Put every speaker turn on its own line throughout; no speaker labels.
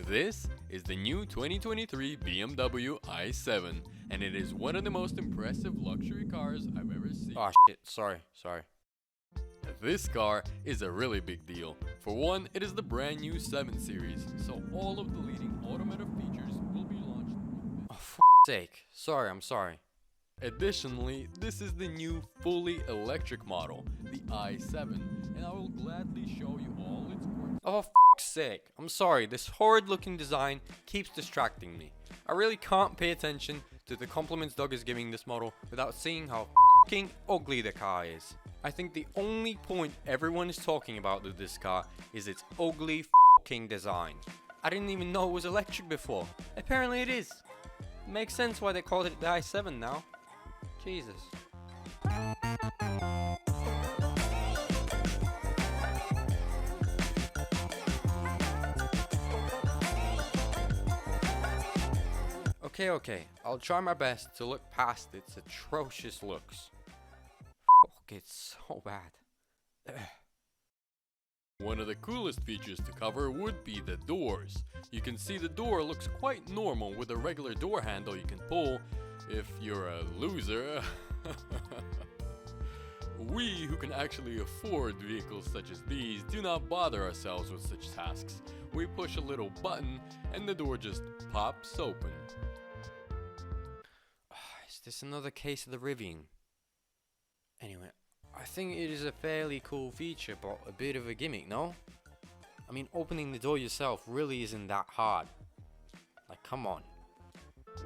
This is the new 2023 BMW i7, and it is one of the most impressive luxury cars I've ever seen.
Oh shit, sorry.
This car is a really big deal. For one, it is the brand new 7 Series, so all of the leading automotive features will be launched with it.
Oh, for sake. I'm sorry.
Additionally, this is the new fully electric model, the i7, and I will gladly show you all its quirks.
Oh, for sake. I'm sorry, this horrid looking design keeps distracting me. I really can't pay attention to the compliments Doug is giving this model without seeing how f***ing ugly the car is. I think the only point everyone is talking about with this car is its ugly f***ing design. I didn't even know it was electric before. Apparently it is. Makes sense why they called it the i7 now. Jesus. Okay. I'll try my best to look past its atrocious looks. Fuck, it's so bad.
One of the coolest features to cover would be the doors. You can see the door looks quite normal with a regular door handle you can pull if you're a loser. We who can actually afford vehicles such as these do not bother ourselves with such tasks. We push a little button and the door just pops open.
Is this another case of the riveting? Anyway, I think it is a fairly cool feature, but a bit of a gimmick, no? I mean, opening the door yourself really isn't that hard. Like, come on.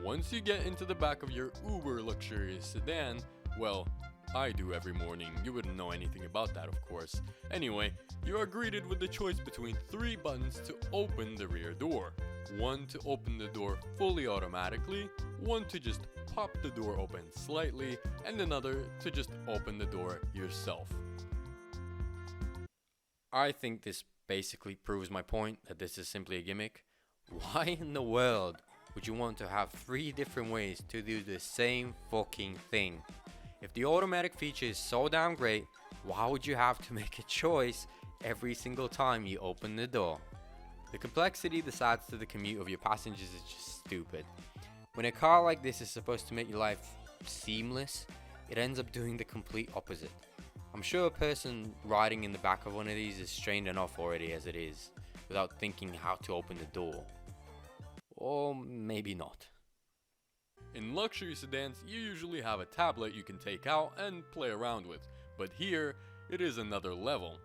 Once you get into the back of your uber luxurious sedan, well, I do every morning, you wouldn't know anything about that of course. Anyway, you are greeted with the choice between 3 buttons to open the rear door. One to open the door fully automatically, one to just pop the door open slightly, and another to just open the door yourself.
I think this basically proves my point that this is simply a gimmick. Why in the world would you want to have 3 different ways to do the same fucking thing? If the automatic feature is so damn great, why would you have to make a choice every single time you open the door? The complexity this adds to the commute of your passengers is just stupid. When a car like this is supposed to make your life seamless, it ends up doing the complete opposite. I'm sure a person riding in the back of one of these is strained enough already as it is, without thinking how to open the door. Or maybe not.
In luxury sedans, you usually have a tablet you can take out and play around with, but here, it is another level.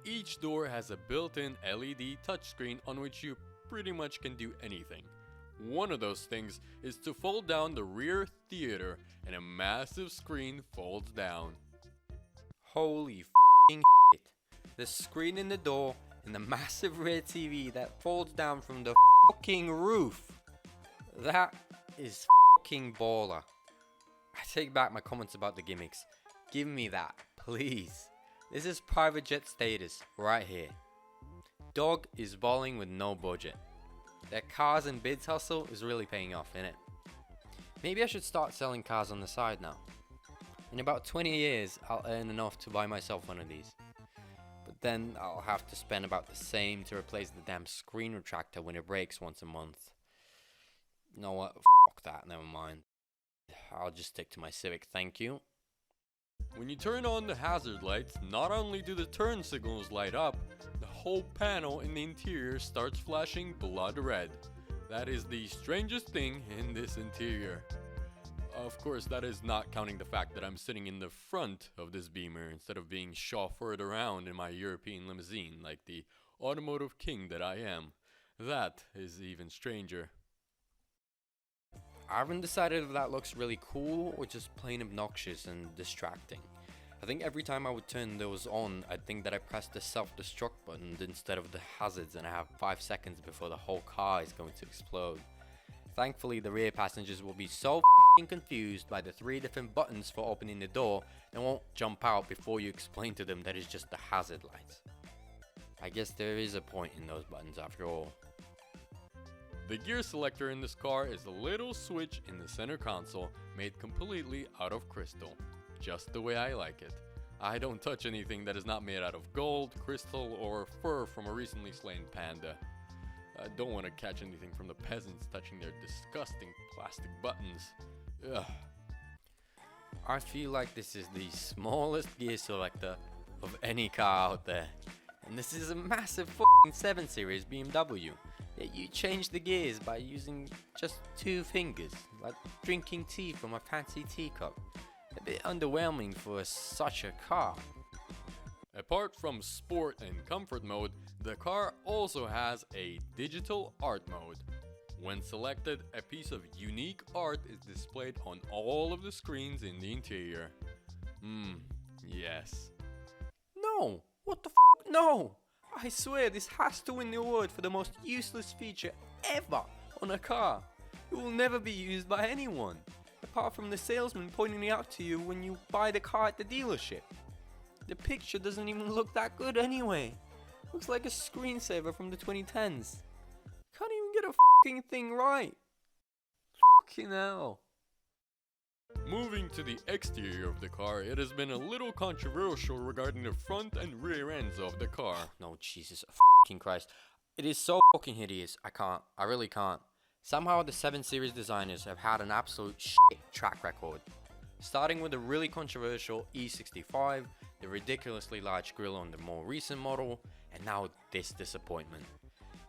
Each door has a built-in LED touchscreen on which you pretty much can do anything. One of those things is to fold down the rear theater, and a massive screen folds down.
Holy f***ing shit. The screen in the door and the massive rear TV that folds down from the fucking roof. That is fucking baller. I take back my comments about the gimmicks. Give me that, please. This is private jet status right here. Dog is balling with no budget. That cars and bids hustle is really paying off, innit? Maybe I should start selling cars on the side now. In about 20 years, I'll earn enough to buy myself one of these. But then I'll have to spend about the same to replace the damn screen retractor when it breaks once a month. You know what? Fuck that, never mind. I'll just stick to my Civic, thank you.
When you turn on the hazard lights, not only do the turn signals light up, the whole panel in the interior starts flashing blood red. That is the strangest thing in this interior. Of course, that is not counting the fact that I'm sitting in the front of this Beamer instead of being chauffeured around in my European limousine like the automotive king that I am. That is even stranger.
I haven't decided if that looks really cool or just plain obnoxious and distracting. I think every time I would turn those on, I'd think that I pressed the self-destruct button instead of the hazards, and I have 5 seconds before the whole car is going to explode. Thankfully, the rear passengers will be so f***ing confused by the 3 different buttons for opening the door, they won't jump out before you explain to them that it's just the hazard lights. I guess there is a point in those buttons after all.
The gear selector in this car is a little switch in the center console made completely out of crystal, just the way I like it. I don't touch anything that is not made out of gold, crystal, or fur from a recently slain panda. I don't want to catch anything from the peasants touching their disgusting plastic buttons. Ugh.
I feel like this is the smallest gear selector of any car out there. And this is a massive fucking 7 Series BMW. Yet you change the gears by using just 2 fingers, like drinking tea from a fancy teacup. A bit underwhelming for such a car.
Apart from sport and comfort mode, the car also has a digital art mode. When selected, a piece of unique art is displayed on all of the screens in the interior. Yes.
No! What the no! I swear this has to win the award for the most useless feature ever on a car. It will never be used by anyone, apart from the salesman pointing it out to you when you buy the car at the dealership. The picture doesn't even look that good anyway. Looks like a screensaver from the 2010s. Can't even get a fucking thing right. Fucking hell.
Moving to the exterior of the car, it has been a little controversial regarding the front and rear ends of the car.
No, Jesus fucking Christ. It is so fucking hideous. I really can't. Somehow the 7 Series designers have had an absolute shit track record. Starting with the really controversial E65, the ridiculously large grille on the more recent model, and now this disappointment.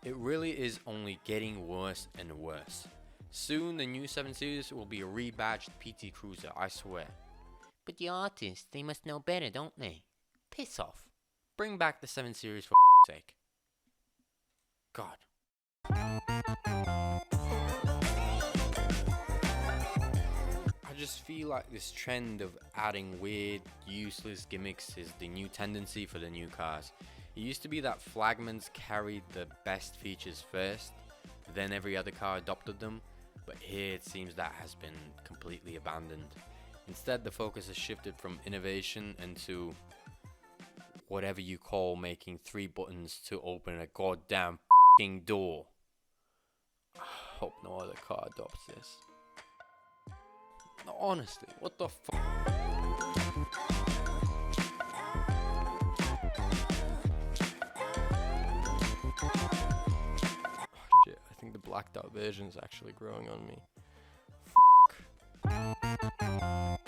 It really is only getting worse and worse. Soon the new 7 Series will be a rebadged PT Cruiser, I swear. But the artists, they must know better, don't they? Piss off. Bring back the 7 Series for sake. God. I just feel like this trend of adding weird, useless gimmicks is the new tendency for the new cars. It used to be that flagmans carried the best features first, then every other car adopted them, but here it seems that has been completely abandoned. Instead, the focus has shifted from innovation into whatever you call making 3 buttons to open a goddamn f***ing door. I hope no other car adopts this. No, honestly, what the fuck?
Shit, I think the blacked out version is actually growing on me. Fuck.